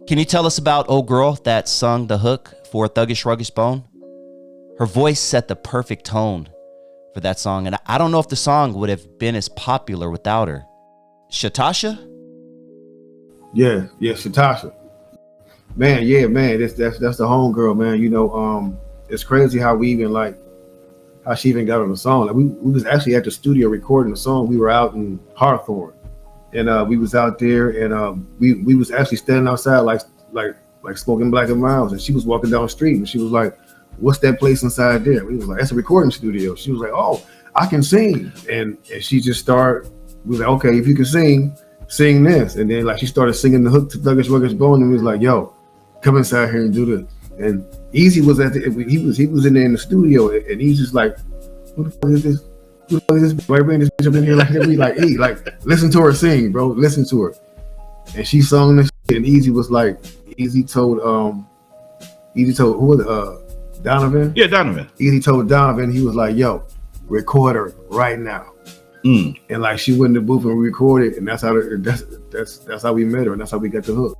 Can you tell us about old girl that sung the hook for Thuggish, Ruggish, Bone? Her voice set the perfect tone for that song, and I don't know if the song would have been as popular without her. SHATASHA? Yeah, SHATASHA. Man, that's the homegirl, man. You know, it's crazy how we even how she even got on the song. Like we was actually at the studio recording the song. We were out in Hawthorne, and we was out there, and we was actually standing outside like smoking Black and Miles, and she was walking down the street, and she was like, "What's that place inside there?" We was like, "That's a recording studio." She was like, "Oh, I can sing," and she just started. We was like, "Okay, if you can sing this," and then she started singing the hook to Thuggish, Ruggish, Bone, and we was like, "Yo, come inside here and do this." And Easy was he was in there in the studio, and he's just like, "Who the fuck is this? Who the fuck is this? Why bring this bitch up in here like that?" We listen to her sing, bro. Listen to her. And she sung this shit, and Easy was like, Easy told who was Donovan? Yeah, Donovan. Easy told Donovan, he was like, "Yo, record her right now." And she went in the booth and recorded, and that's how we met her, and that's how we got the hook.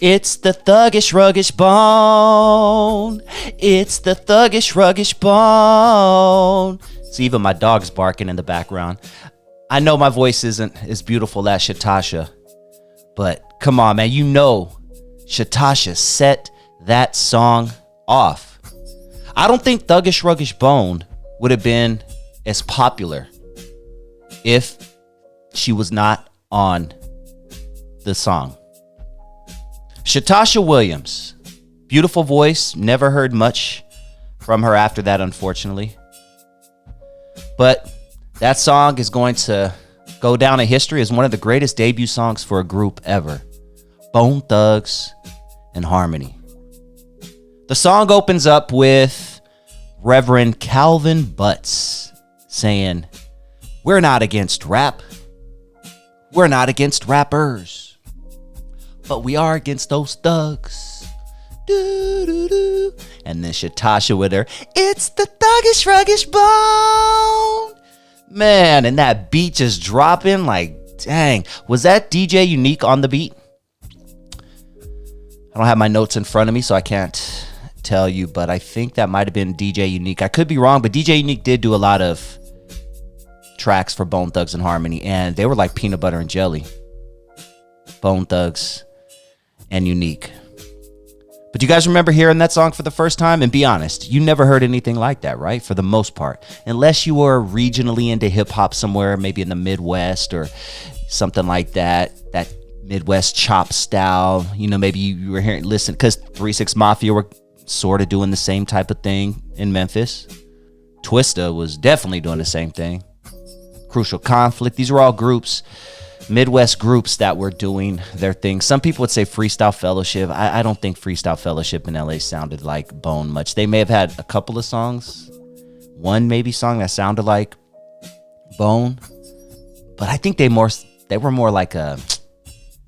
It's the Thuggish, Ruggish, Bone. It's the Thuggish, Ruggish, Bone. So even my dog's barking in the background. I know my voice isn't as beautiful as SHATASHA, but come on, man. You know SHATASHA set that song off. I don't think Thuggish, Ruggish, Bone would have been as popular if she was not on the song. SHATASHA Williams, beautiful voice. Never heard much from her after that, unfortunately. But that song is going to go down in history as one of the greatest debut songs for a group ever. Bone Thugs and Harmony. The song opens up with Reverend Calvin Butts saying, "We're not against rap. We're not against rappers. But we are against those thugs." Doo-doo-doo. And then SHATASHA with her, "It's the Thuggish, Ruggish, Bone." Man, and that beat just dropping like, dang. Was that DJ Unique on the beat? I don't have my notes in front of me, so I can't tell you, but I think that might have been DJ Unique. I could be wrong, but DJ Unique did do a lot of tracks for Bone Thugs and Harmony, and they were like peanut butter and jelly. Bone Thugs and Unique. But you guys remember hearing that song for the first time? And be honest, you never heard anything like that, right? For the most part. Unless you were regionally into hip-hop somewhere, maybe in the Midwest or something like that. That Midwest chop style. You know, maybe you were hearing, listen, because 3 6 Mafia were sort of doing the same type of thing in Memphis. Twista was definitely doing the same thing. Crucial Conflict. These were all groups, Midwest groups that were doing their thing. Some people would say Freestyle Fellowship. I don't think Freestyle Fellowship in LA sounded like Bone much. They may have had a couple of songs, one maybe song that sounded like Bone, but I think they were more like a,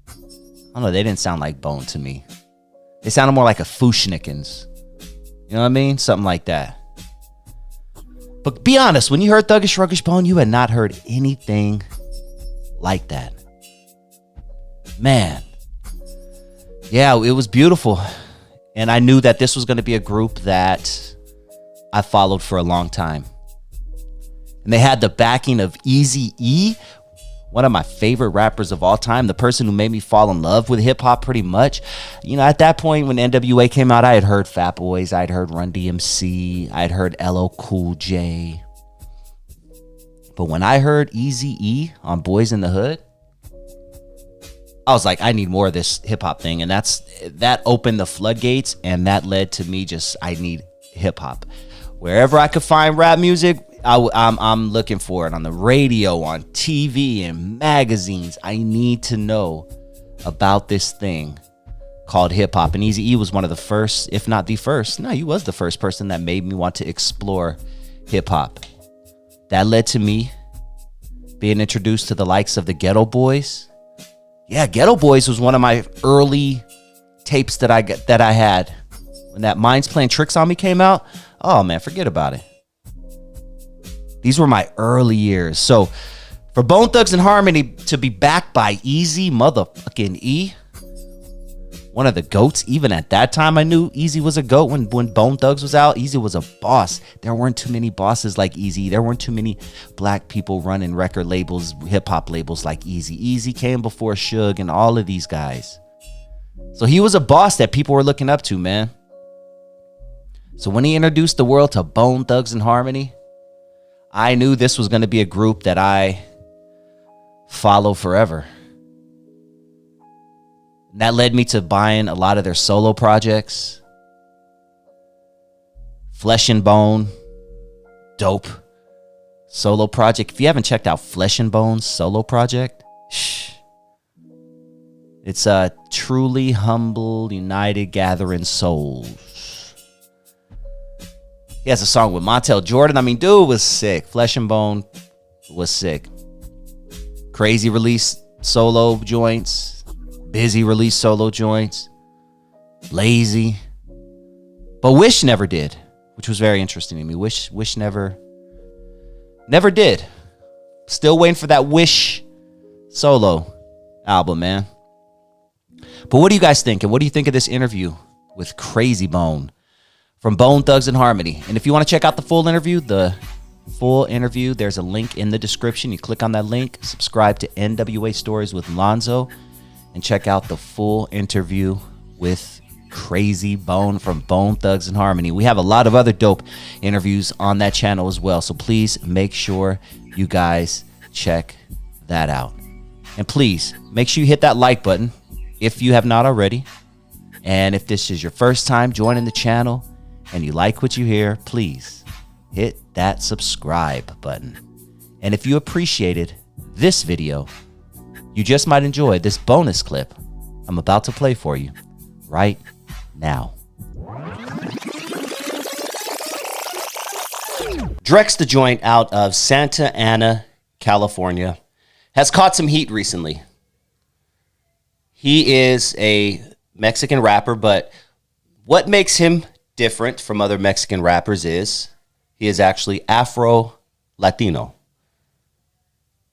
I don't know, they didn't sound like Bone to me. They sounded more like a Fushnikins. You know what I mean? Something like that. But be honest, when you heard Thuggish, Ruggish, Bone, you had not heard anything like that. Man. Yeah, it was beautiful. And I knew that this was going to be a group that I followed for a long time. And they had the backing of Eazy-E, one of my favorite rappers of all time, the person who made me fall in love with hip-hop pretty much. You know, at that point when NWA came out, I had heard Fat Boys, I'd heard Run DMC, I'd heard LL Cool J. But when I heard Eazy-E on Boys in the Hood, I was like, I need more of this hip-hop thing. And that opened the floodgates, and that led to me I need hip-hop. Wherever I could find rap music, I'm looking for it on the radio, on TV, and magazines. I need to know about this thing called hip-hop. And Eazy-E was one of the first, if not the first. No, he was the first person that made me want to explore hip-hop. That led to me being introduced to the likes of the Ghetto Boys. Yeah, Ghetto Boys was one of my early tapes that I had. When that Minds Playing Tricks on Me came out, oh man, forget about it. These were my early years. So for Bone Thugs and Harmony to be backed by Easy motherfucking E, one of the GOATs. Even at that time, I knew Eazy was a GOAT. When Bone Thugs was out, Eazy was a boss. There weren't too many bosses like Eazy. There weren't too many black people running record labels, hip-hop labels like Eazy. Eazy came before Suge and all of these guys. So he was a boss that people were looking up to, man. So when he introduced the world to Bone Thugs and Harmony, I knew this was going to be a group that I follow forever. And that led me to buying a lot of their solo projects. Flesh and Bone, dope solo project. If you haven't checked out Flesh and Bone's solo project, it's a truly humble, united, gathering souls. He has a song with Montel Jordan. I mean, dude was sick. Flesh and Bone was sick. KRAYZIE released solo joints. Busy released solo joints. Lazy. But Wish never did, which was very interesting to me. Wish never did. Still waiting for that Wish solo album, man. But what do you guys think? And what do you think of this interview with Krayzie Bone from Bone Thugs and Harmony? And if you want to check out the full interview, there's a link in the description. You click on that link, subscribe to NWA Stories with Lonzo, and check out the full interview with Krayzie Bone from Bone Thugs and Harmony. We have a lot of other dope interviews on that channel as well, so please make sure you guys check that out. And please make sure you hit that like button if you have not already. And if this is your first time joining the channel and you like what you hear, please hit that subscribe button. And if you appreciated this video, you just might enjoy this bonus clip I'm about to play for you right now. Drex the Joint out of Santa Ana, California, has caught some heat recently. He is a Mexican rapper, but what makes him different from other Mexican rappers is he is actually Afro-Latino.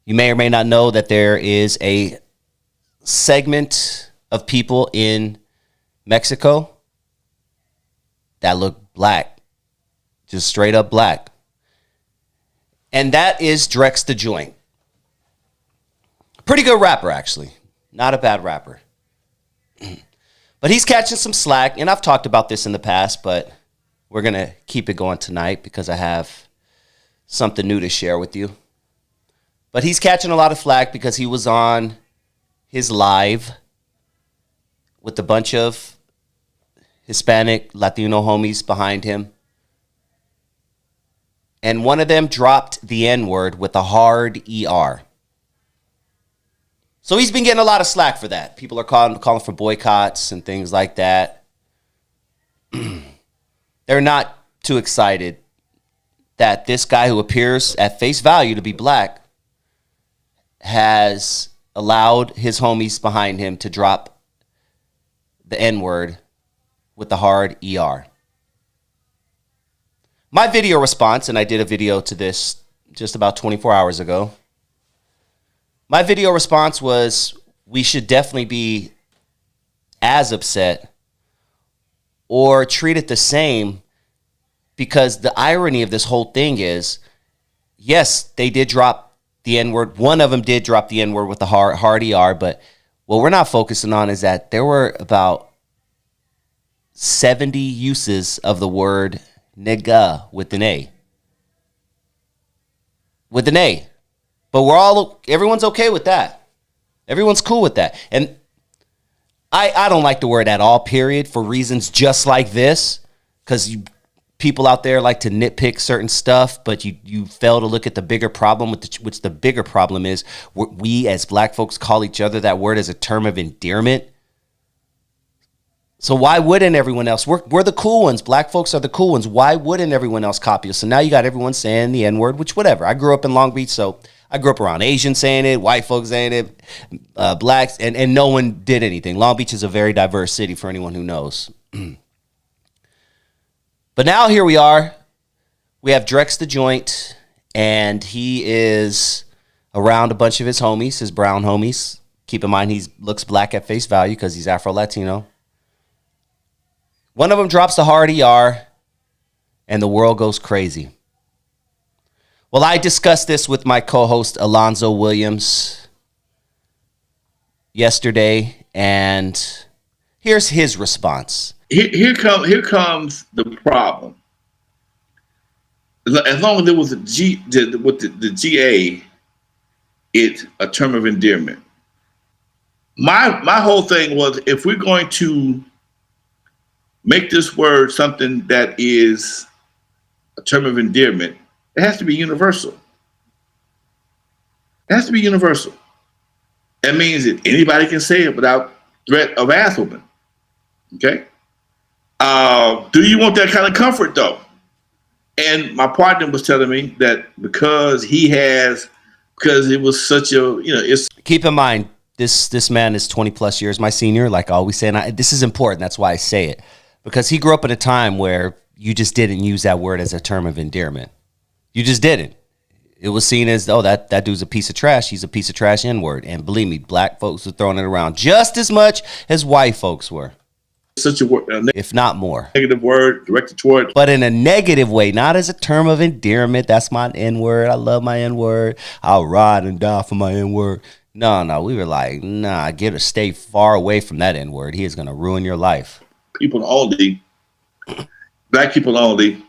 You may or may not know that there is a segment of people in Mexico that look black, just straight up black. And that is Drex the Joint. Pretty good rapper, actually. Not a bad rapper. But he's catching some slack, and I've talked about this in the past, but we're going to keep it going tonight because I have something new to share with you. But he's catching a lot of flack because he was on his live with a bunch of Hispanic, Latino homies behind him. And one of them dropped the N-word with a hard ER. So he's been getting a lot of slack for that. People are calling for boycotts and things like that. They're not too excited that this guy who appears at face value to be black has allowed his homies behind him to drop the N-word with the hard ER. My video response, and I did a video to this just about 24 hours ago. My video response was, we should definitely be as upset or treat it the same, because the irony of this whole thing is, yes, they did drop the N-word. One of them did drop the N-word with the hard ER, but what we're not focusing on is that there were about 70 uses of the word nigga with an A. With an A. But everyone's okay with that. Everyone's cool with that. And I don't like the word at all, period, for reasons just like this, because people out there like to nitpick certain stuff, but you fail to look at the bigger problem, which the bigger problem is we as black folks call each other that word as a term of endearment. So why wouldn't everyone else? We're the cool ones. Black folks are the cool ones. Why wouldn't everyone else copy us? So now you got everyone saying the N-word, which whatever. I grew up in Long Beach, so I grew up around Asians saying it, white folks saying it, blacks, and no one did anything. Long Beach is a very diverse city for anyone who knows. But now here we are. We have Drex the Joint, and he is around a bunch of his homies, his brown homies. Keep in mind he looks black at face value because he's Afro-Latino. One of them drops the hard ER, and the world goes crazy. Well, I discussed this with my co-host Alonzo Williams yesterday, and here's his response. Here comes the problem. As long as there was the GA, it's a term of endearment. My whole thing was, if we're going to make this word something that is a term of endearment, it has to be universal. It has to be universal. That means that anybody can say it without threat of ass whooping. Okay? Do you want that kind of comfort, though? And my partner was telling me that because it was such a, it's. Keep in mind, this man is 20 plus years my senior, like I always say, and this is important. That's why I say it, because he grew up at a time where you just didn't use that word as a term of endearment. You just didn't. It was seen as, oh, that dude's a piece of trash. He's a piece of trash N-word. And believe me, black folks were throwing it around just as much as white folks were. Such a word, if not more. Negative word directed toward. But in a negative way, not as a term of endearment. That's my N-word. I love my N-word. I'll ride and die for my N-word. No. We were like, nah, stay far away from that N-word. He is going to ruin your life. People only, black people only,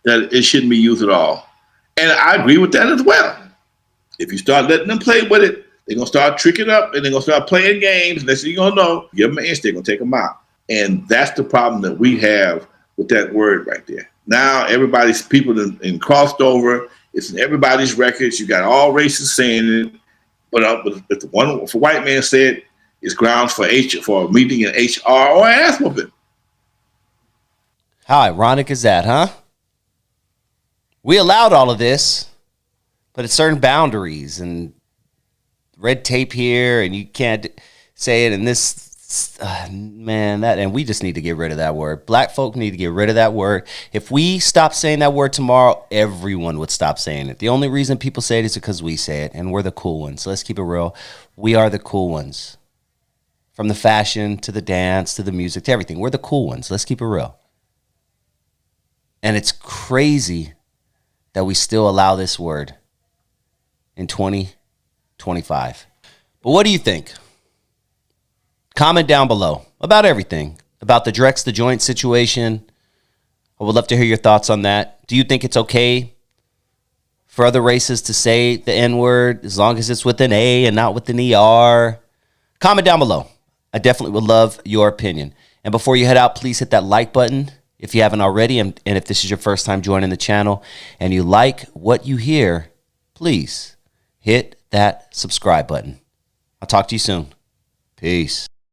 that it shouldn't be used at all. And I agree with that as well. If you start letting them play with it, they're going to start tricking up and they're going to start playing games. Next thing you're going to know, give them an inch, they're going to take them out. And that's the problem that we have with that word right there. Now people in crossed over. It's in everybody's records. You got all races saying it. But if the one, if a white man said, it's grounds for a meeting in HR or ass whooping. How ironic is that, huh? We allowed all of this, but it's certain boundaries and red tape here, and you can't say it. And this, and we just need to get rid of that word. Black folk need to get rid of that word. If we stop saying that word tomorrow, everyone would stop saying it. The only reason people say it is because we say it, and we're the cool ones. So let's keep it real. We are the cool ones. From the fashion to the dance to the music to everything. We're the cool ones. Let's keep it real. And it's crazy that we still allow this word in 2025. But what do you think? Comment down below about everything. About the Drex the Joint situation. I would love to hear your thoughts on that. Do you think it's okay for other races to say the N-word as long as it's with an A and not with an ER? Comment down below. I definitely would love your opinion. And before you head out, please hit that like button if you haven't already. And if this is your first time joining the channel and you like what you hear, please hit that subscribe button. I'll talk to you soon. Peace.